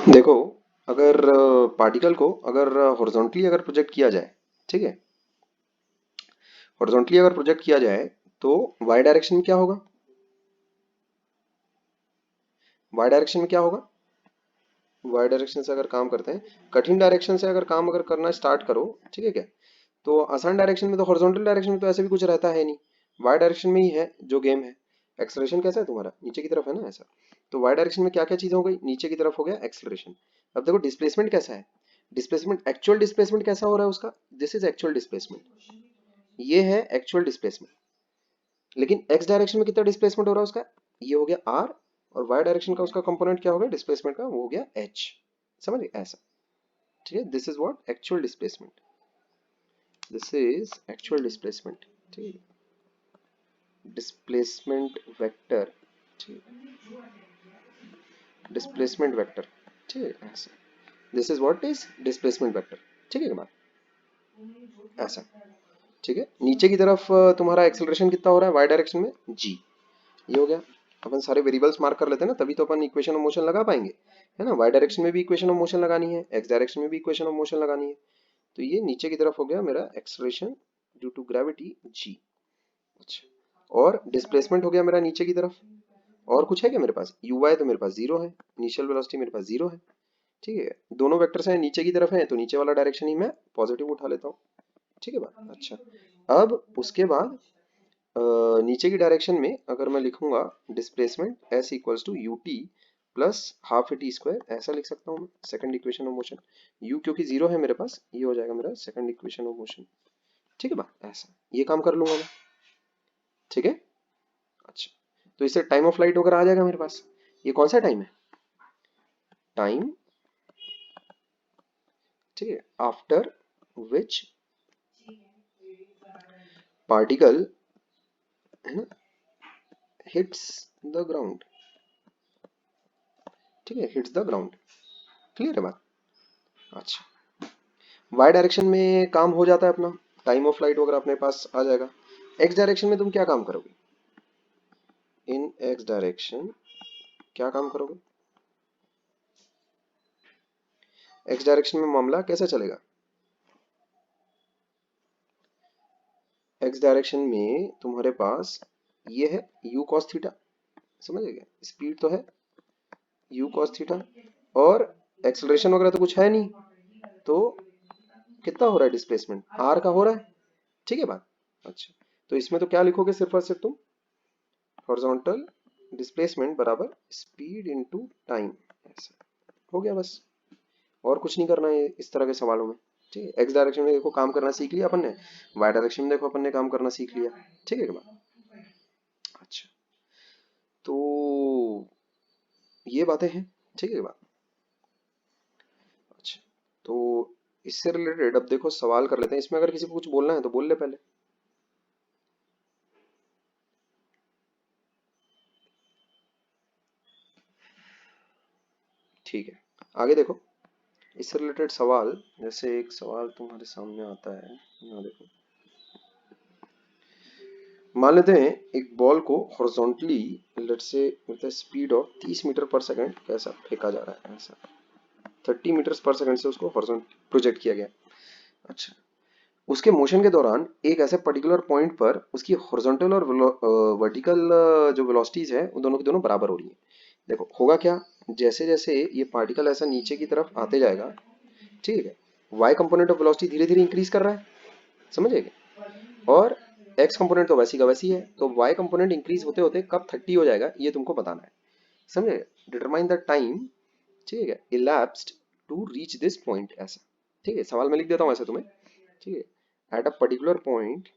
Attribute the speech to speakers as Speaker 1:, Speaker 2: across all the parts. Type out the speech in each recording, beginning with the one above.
Speaker 1: देखो, अगर पार्टिकल को अगर हॉरिजॉन्टली अगर प्रोजेक्ट किया जाए, ठीक है, हॉरिजॉन्टली अगर प्रोजेक्ट किया जाए तो वाई डायरेक्शन में क्या होगा? वाई डायरेक्शन में क्या होगा? वाई डायरेक्शन से अगर काम करते हैं, कठिन डायरेक्शन से अगर काम अगर करना स्टार्ट करो, ठीक है क्या, तो आसान डायरेक्शन में तो हॉरिजॉन्टल डायरेक्शन में तो ऐसे भी कुछ रहता है नहीं, वाई डायरेक्शन में ही है जो गेम है। एक्सेलरेशन कैसा है तुम्हारा? नीचे की तरफ है ना ऐसा। तो वाई डायरेक्शन में क्या क्या चीज हो गई? नीचे की तरफ हो गया एक्सेलरेशन। अब देखो डिस्प्लेसमेंट कैसा है, डिस्प्लेसमेंट एक्चुअल डिस्प्लेसमेंट कैसा हो रहा है उसका, दिस इज एक्चुअल डिस्प्लेसमेंट, ये है एक्चुअल डिस्प्लेसमेंट। लेकिन एक्स डायरेक्शन में कितना डिस्प्लेसमेंट हो रहा है उसका, ये हो गया आर, और वाई डायरेक्शन का उसका कंपोनेंट क्या हो गया डिस्प्लेसमेंट का, वो हो गया एच। समझ गए ऐसा? ठीक है, this is what actual displacement, this is actual displacement. ठीक है, डिस्प्लेसमेंट वेक्टर, ठीक है, डिस्प्लेसमेंट वेक्टर, ठीक है ऐसा, this is what is displacement vector. ठीक है बात, ऐसा। ठीक है, नीचे की तरफ तुम्हारा एक्सेलरेशन कितना हो रहा है वाई डायरेक्शन में, जी, ये हो गया। अपन सारे वेरिएबल्स मार्क कर लेते हैं ना, तभी तो अपन इक्वेशन ऑफ मोशन लगा पाएंगे, है ना। वाई डायरेक्शन में भी इक्वेशन ऑफ मोशन लगानी है, एक्स डायरेक्शन में भी इक्वेशन ऑफ मोशन लगानी है। तो ये नीचे की तरफ हो गया मेरा acceleration due to gravity G. अच्छा, और डिस्प्लेसमेंट हो गया मेरा नीचे की तरफ। और कुछ है क्या मेरे पास? यू वाई तो मेरे पास जीरो है, इनिशियल वेलोसिटी मेरे पास जीरो है। ठीक है, दोनों वेक्टर्स हैं नीचे की तरफ है, तो नीचे वाला डायरेक्शन ही मैं पॉजिटिव उठा लेता हूँ। ठीक है बात, अच्छा। अब उसके बाद नीचे की डायरेक्शन में अगर मैं लिखूंगा displacement s equals to u t plus half a t square, ऐसा लिख सकता हूँ मैं second equation of motion. U क्योंकि जीरो है मेरे पास, ये हो जाएगा मेरा सेकंड इक्वेशन ऑफ मोशन। ठीक है बात, ऐसा ये काम कर लूंगा मैं। ठीक है, अच्छा। तो इससे टाइम ऑफ फ्लाइट वगैरह आ जाएगा मेरे पास। ये कौन सा टाइम है? टाइम, ठीक है, आफ्टर विच पार्टिकल, है ना, हिट्स द ग्राउंड। ठीक है, हिट्स द ग्राउंड। क्लियर है बात, अच्छा। वाई डायरेक्शन में काम हो जाता है अपना, टाइम ऑफ फ्लाइट वगैरह अपने पास आ जाएगा। एक्स डायरेक्शन में तुम क्या काम करोगे? इन एक्स डायरेक्शन क्या काम करोगे? एक्स डायरेक्शन में मामला कैसे चलेगा? एक्स डायरेक्शन में तुम्हारे पास ये है u cos थीटा, समझ गए? स्पीड तो है u cos थीटा, और एक्सेलरेशन वगैरह तो कुछ है नहीं, तो कितना हो रहा है डिस्प्लेसमेंट, r का हो रहा है। ठीक है बात, अच्छा। तो इसमें तो क्या लिखोगे सिर्फ और सिर्फ तुम, हॉरिजॉन्टल डिस्प्लेसमेंट बराबर स्पीड इनटू टाइम, ऐसा हो गया बस। और कुछ नहीं करना है इस तरह के सवालों में। ठीक है, एक्स डायरेक्शन में देखो काम करना सीख लिया अपन ने, वाई डायरेक्शन में देखो अपन ने काम करना सीख लिया। ठीक है बात, अच्छा। तो ये बातें हैं, ठीक है बात, अच्छा। तो इससे रिलेटेड अब देखो सवाल कर लेते हैं, इसमें अगर किसी को कुछ बोलना है तो बोल ले पहले। ठीक है, आगे देखो इससे रिलेटेड सवाल, जैसे एक सवाल तुम्हारे सामने आता है, यहाँ देखो। मान लेते हैं एक बॉल को horizontally let's say with a speed of 30 metre per second कैसा फेंका जा रहा है, ऐसा 30 मीटर पर सेकंड से उसको हॉरिजॉन्टल प्रोजेक्ट किया गया। अच्छा, उसके मोशन के दौरान एक ऐसे पर्टिकुलर पॉइंट पर उसकी हॉरिजॉन्टल और वर्टिकल जो वेलोसिटीज है वो दोनों की दोनों बराबर हो रही है। देखो होगा क्या, जैसे जैसे ये पार्टिकल ऐसा नीचे की तरफ आते जाएगा, ठीक है, वाई कंपोनेंट ऑफ वेलोसिटी धीरे धीरे इंक्रीज कर रहा है, समझे क्या? और एक्स कंपोनेंट तो वैसी का वैसी है, तो वाई कंपोनेंट इंक्रीज होते होते कब 30 हो जाएगा ये तुमको बताना है, समझे? डिटरमाइन द टाइम, ठीक है, elapsed to reach this point, ऐसा। ठीक है, सवाल मैं लिख देता हूँ ऐसे तुम्हें, ठीक है, at a particular point,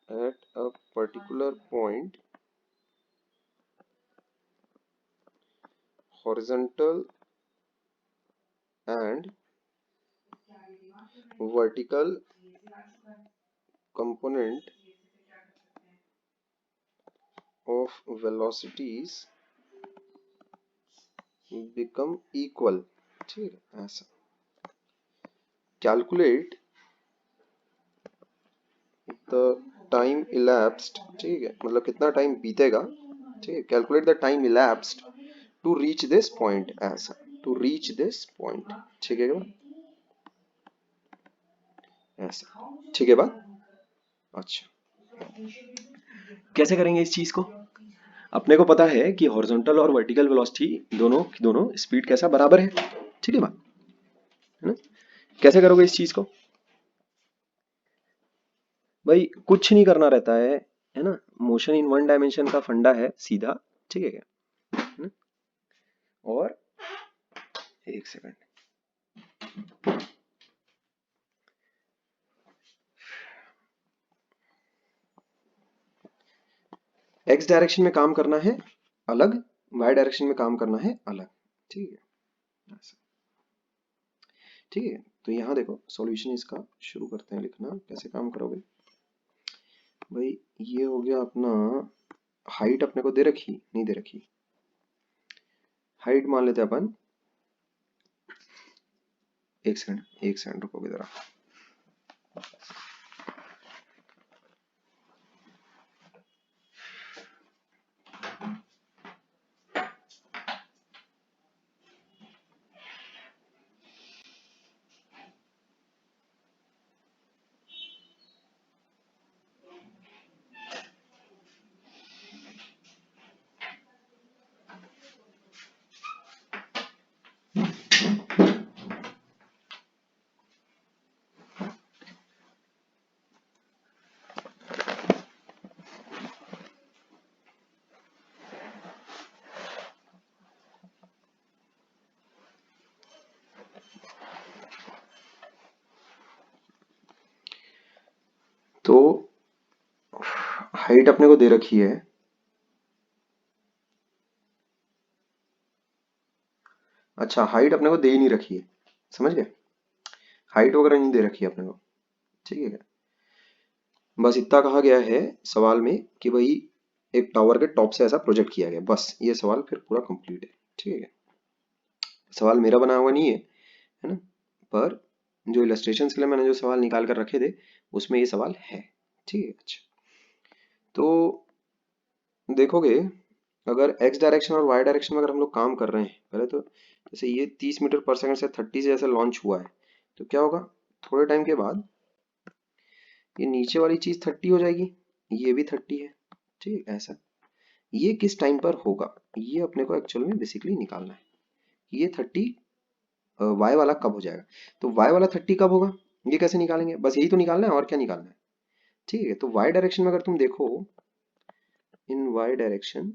Speaker 1: at a particular point horizontal and vertical component of velocities become equal, ठीक है ऐसा। कैलकुलेट द टाइम elapsed, ठीक है, मतलब कितना टाइम बीतेगा, ठीक है, calculate the time elapsed to reach this point, ऐसा। To reach this point. ठीक है क्या? ऐसा। ठीक है बात? अच्छा, कैसे करेंगे इस चीज को? अपने को पता है कि हॉरिजॉन्टल और वर्टिकल वेलोसिटी दोनों की दोनों स्पीड कैसा बराबर है। ठीक है बात, है ना? कैसे करोगे इस चीज को? भाई कुछ नहीं करना रहता है ना? मोशन इन वन डायमेंशन का फंडा है सीधा। ठीक है क्या? है ना? और एक सेकंड, एक्स डायरेक्शन में काम करना है अलग, वाई डायरेक्शन में काम करना है अलग। ठीक है ऐसा। ठीक है, तो यहाँ देखो सॉल्यूशन इसका शुरू करते हैं लिखना। कैसे काम करोगे भाई? ये हो गया अपना, हाइट अपने को दे रखी नहीं दे रखी, हाइट मान लेते हैं अपन। एक सेकंड रुकोगे जरा। तो हाइट अपने को दे रखी है, अच्छा हाइट अपने को दे ही नहीं रखी है, समझ गए? हाइट वगैरह नहीं दे रखी है अपने को। ठीक है क्या? बस इतना कहा गया है सवाल में कि भाई एक टावर के टॉप से ऐसा प्रोजेक्ट किया गया, बस ये सवाल फिर पूरा कंप्लीट है। ठीक है, सवाल मेरा बना हुआ नहीं है ना? पर जो इलस्ट्रेशन के लिए मैंने जो सवाल निकाल कर रखे थे उसमें ये सवाल है। ठीक है, अच्छा तो देखोगे अगर एक्स डायरेक्शन और वाई डायरेक्शन में अगर हम लोग काम कर रहे हैं, पहले तो जैसे ये 30 मीटर पर सेकंड से 30 से जैसे लॉन्च हुआ है, तो क्या होगा थोड़े टाइम के बाद ये नीचे वाली चीज 30 हो जाएगी, ये भी 30 है। ठीक है ऐसा। ये किस टाइम पर होगा ये अपने को एक्चुअल में बेसिकली निकालना है। ये 30 वाई वाला कब हो जाएगा, तो वाई वाला 30 कब होगा ये कैसे निकालेंगे? बस यही तो निकालना है, और क्या निकालना है? ठीक है, तो वाई डायरेक्शन में अगर तुम देखो, इन वाई डायरेक्शन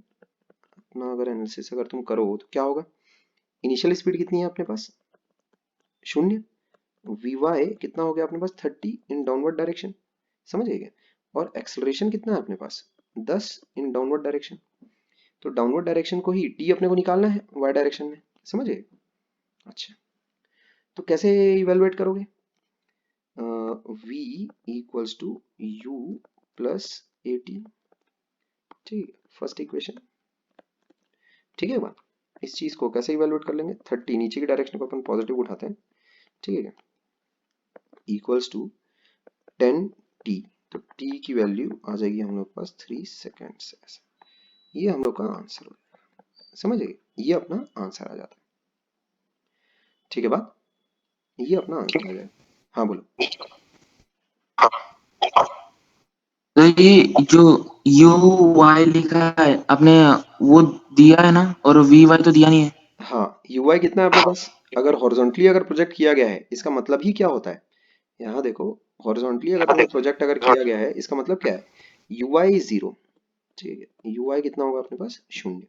Speaker 1: अपना अगर एनालिसिस अगर तुम करो तो क्या होगा? इनिशियल स्पीड कितनी है अपने पास? शून्य। वी वाई कितना हो गया अपने पास? 30 इन डाउनवर्ड डायरेक्शन, समझ गए क्या? और एक्सेलरेशन कितना है अपने पास? 10 इन डाउनवर्ड डायरेक्शन। तो डाउनवर्ड डायरेक्शन को ही टी अपने को निकालना है वाई डायरेक्शन में, समझ गए? अच्छा, तो कैसे इवेलुएट करोगे? v equals to u plus a t. ठीक है, फर्स्ट इक्वेशन। ठीक है बात, इस चीज को कैसे इवेलुएट कर लेंगे? 30 नीचे की डायरेक्शन को अपन पॉजिटिव उठाते हैं। ठीक है, इक्वल्स टू 10t, तो t की वैल्यू आ जाएगी हम लोग पास 3 सेकेंड्स। ऐसा ये हम लोग का आंसर हो जाएगा, समझ गए? ये अपना आंसर आ जाता है। ठीक है बात, ये अपना आंसर आ जाएगा। हाँ बोलो।
Speaker 2: तो ये जो यू वाई लिखा है आपने, वो दिया है ना, और वी वाई तो दिया नहीं है।
Speaker 1: हाँ, ui कितना है अपने पास? अगर हॉरिजॉन्टली अगर प्रोजेक्ट किया गया है इसका मतलब ही क्या होता है? यहाँ देखो, हॉरिजॉन्टली अगर तुम्हें प्रोजेक्ट अगर किया गया है इसका मतलब क्या है? ui is zero. ठीक है, ui कितना होगा अपने पास? शून्य।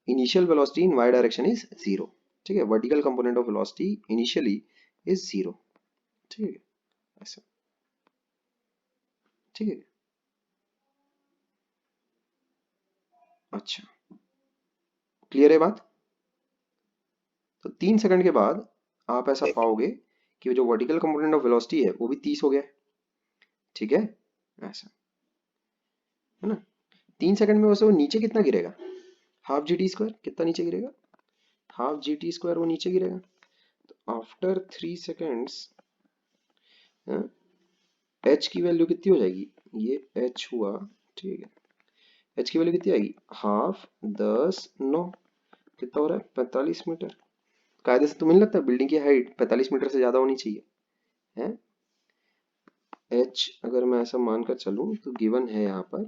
Speaker 1: Initial velocity in y direction is zero. ठीक है, vertical component of velocity initially is zero. ठीक है ऐसा। ठीक है, अच्छा क्लियर है बात? तो 3 सेकंड के बाद आप ऐसा पाओगे कि जो वर्टिकल कंपोनेंट ऑफ वेलोसिटी है वो भी 30 हो गया है। ठीक है ऐसा, है ना? 3 सेकंड में वैसे वो नीचे कितना गिरेगा? हाफ जी टी स्क्वायर कितना नीचे गिरेगा? हाफ जी टी स्क्वायर वो नीचे गिरेगा। तो आफ्टर 3 सेकेंड्स एच की वैल्यू कितनी हो जाएगी? ये एच हुआ। ठीक है, एच की वैल्यू कितनी आएगी? हाफ 10 9 कितना हो रहा है? 45 मीटर। कायदे से तुम्हें नहीं लगता बिल्डिंग की हाइट 45 मीटर से ज्यादा होनी चाहिए? है एच अगर मैं ऐसा मानकर चलूं तो गिवन है यहाँ पर,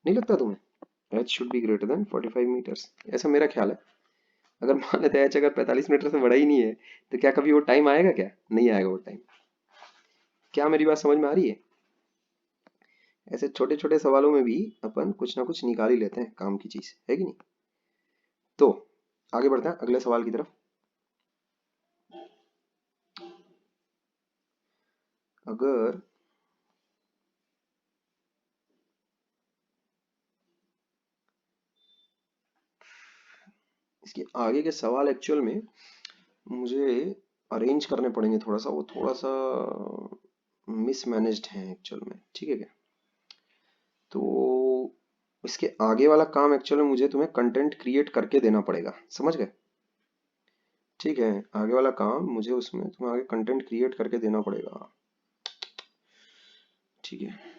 Speaker 1: नहीं लगता तुम्हें h should be greater than 45 metres? ऐसा मेरा ख्याल है। अगर मान लेते हैं एच अगर 45 मीटर से बड़ा ही नहीं है, तो क्या कभी वो टाइम आएगा? क्या नहीं आएगा वो टाइम। क्या मेरी बात समझ में आ रही है? ऐसे छोटे छोटे सवालों में भी अपन कुछ ना कुछ निकाल ही लेते हैं काम की चीज, है कि नहीं? तो आगे बढ़ते हैं अगले सवाल की तरफ। अगर इसके आगे के सवाल एक्चुअल में मुझे अरेंज करने पड़ेंगे थोड़ा सा, वो थोड़ा सा मिसमैनेज्ड हैं एक्चुअल में, ठीक है क्या? तो इसके आगे वाला काम एक्चुअल में मुझे तुम्हें कंटेंट क्रिएट करके देना पड़ेगा, समझ गए? ठीक है, आगे वाला काम मुझे उसमें तुम्हें आगे कंटेंट क्रिएट करके देना पड़ेगा। ठीक है।